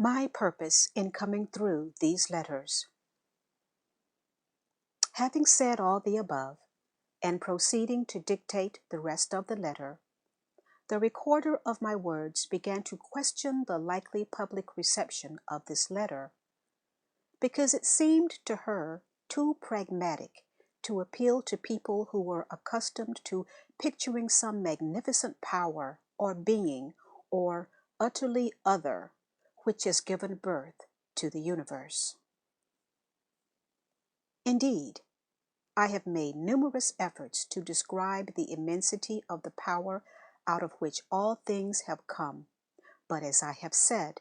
My purpose in coming through these letters. Having said all the above, and proceeding to dictate the rest of the letter, the recorder of my words began to question the likely public reception of this letter, because it seemed to her too pragmatic to appeal to people who were accustomed to picturing some magnificent power or being or utterly other which has given birth to the universe. Indeed, I have made numerous efforts to describe the immensity of the power out of which all things have come, but as I have said,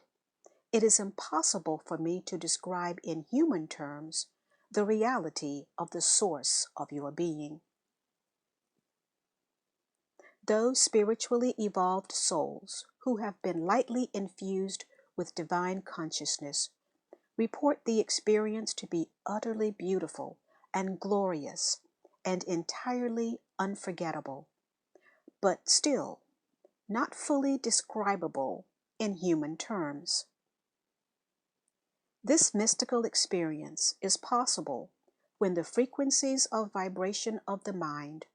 it is impossible for me to describe in human terms the reality of the source of your being. Those spiritually evolved souls who have been lightly infused with divine consciousness report the experience to be utterly beautiful and glorious and entirely unforgettable, but still not fully describable in human terms. This mystical experience is possible when the frequencies of vibration of the mind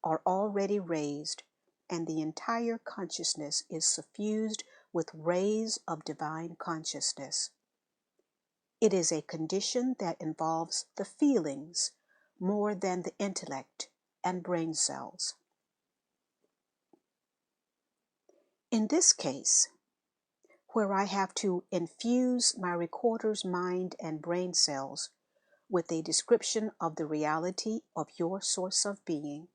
are already raised and the entire consciousness is suffused with rays of divine consciousness. It is a condition that involves the feelings more than the intellect and brain cells. In this case, where I have to infuse my recorder's mind and brain cells with a description of the reality of your source of being,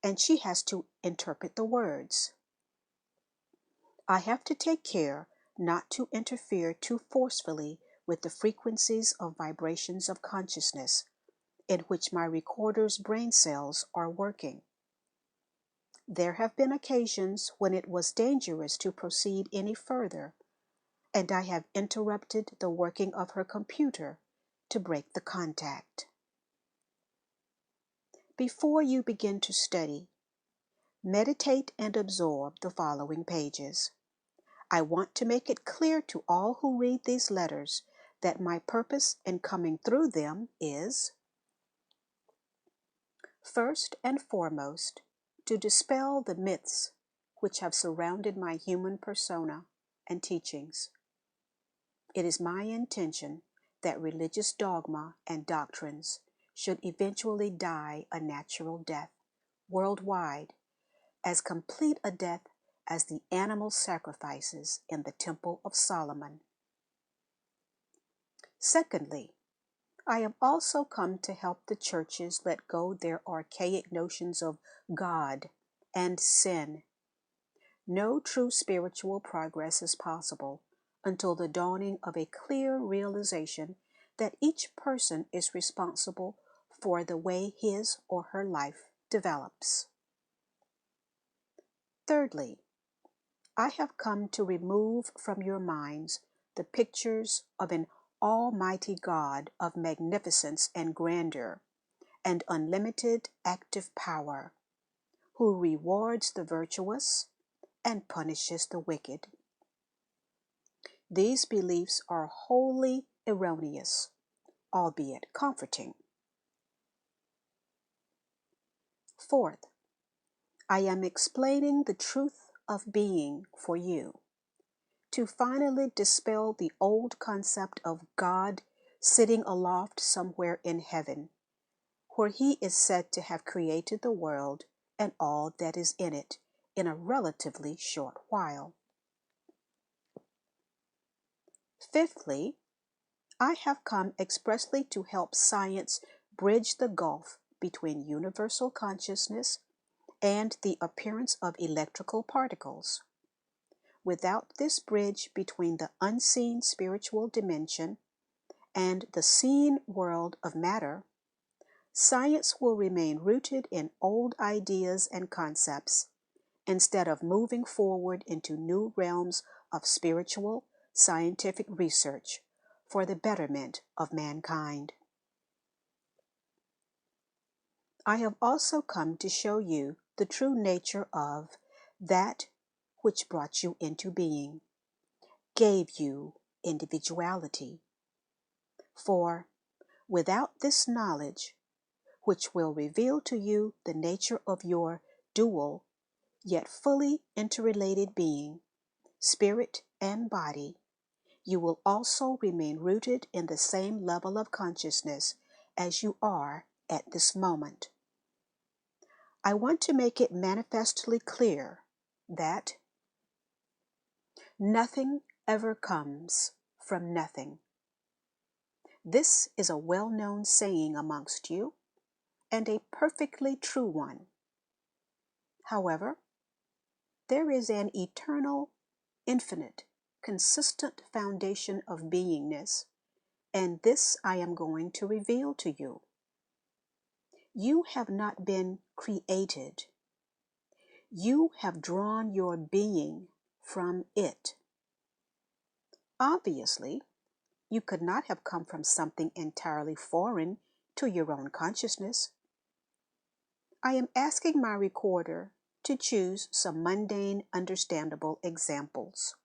and she has to interpret the words. I have to take care not to interfere too forcefully with the frequencies of vibrations of consciousness in which my recorder's brain cells are working. There have been occasions when it was dangerous to proceed any further, and I have interrupted the working of her computer to break the contact. Before you begin to study, meditate and absorb the following pages. I want to make it clear to all who read these letters that my purpose in coming through them is, first and foremost, to dispel the myths which have surrounded my human persona and teachings. It is my intention that religious dogma and doctrines should eventually die a natural death, worldwide, as complete a death as the animal sacrifices in the Temple of Solomon. Secondly, I have also come to help the churches let go their archaic notions of God and sin. No true spiritual progress is possible until the dawning of a clear realization that each person is responsible for the way his or her life develops. Thirdly, I have come to remove from your minds the pictures of an almighty God of magnificence and grandeur and unlimited active power, who rewards the virtuous and punishes the wicked. These beliefs are wholly erroneous, albeit comforting. Fourth, I am explaining the truth of being for you, to finally dispel the old concept of God sitting aloft somewhere in heaven, where he is said to have created the world and all that is in it in a relatively short while. Fifthly, I have come expressly to help science bridge the gulf between universal consciousness and the appearance of electrical particles. Without this bridge between the unseen spiritual dimension and the seen world of matter, science will remain rooted in old ideas and concepts instead of moving forward into new realms of spiritual, scientific research for the betterment of mankind. I have also come to show you the true nature of that which brought you into being, gave you individuality. For without this knowledge, which will reveal to you the nature of your dual, yet fully interrelated being, spirit and body, you will also remain rooted in the same level of consciousness as you are at this moment. I want to make it manifestly clear that nothing ever comes from nothing. This is a well-known saying amongst you, and a perfectly true one. However, there is an eternal, infinite, consistent foundation of beingness, and this I am going to reveal to you. You have not been created. You have drawn your being from it. Obviously, you could not have come from something entirely foreign to your own consciousness. I am asking my recorder to choose some mundane, understandable examples.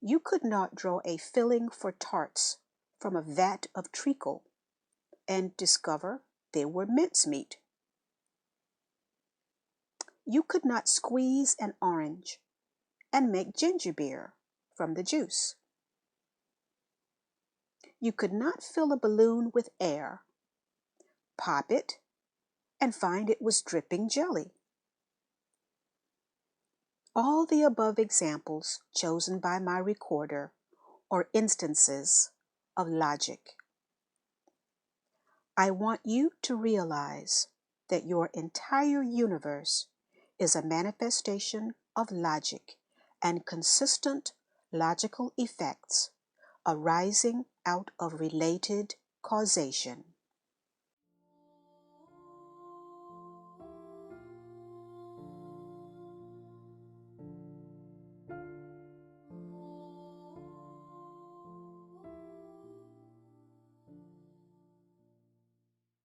You could not draw a filling for tarts from a vat of treacle and discover they were mincemeat. You could not squeeze an orange and make ginger beer from the juice. You could not fill a balloon with air, pop it, and find it was dripping jelly. All the above examples chosen by my recorder are instances of logic. I want you to realize that your entire universe is a manifestation of logic and consistent logical effects arising out of related causation.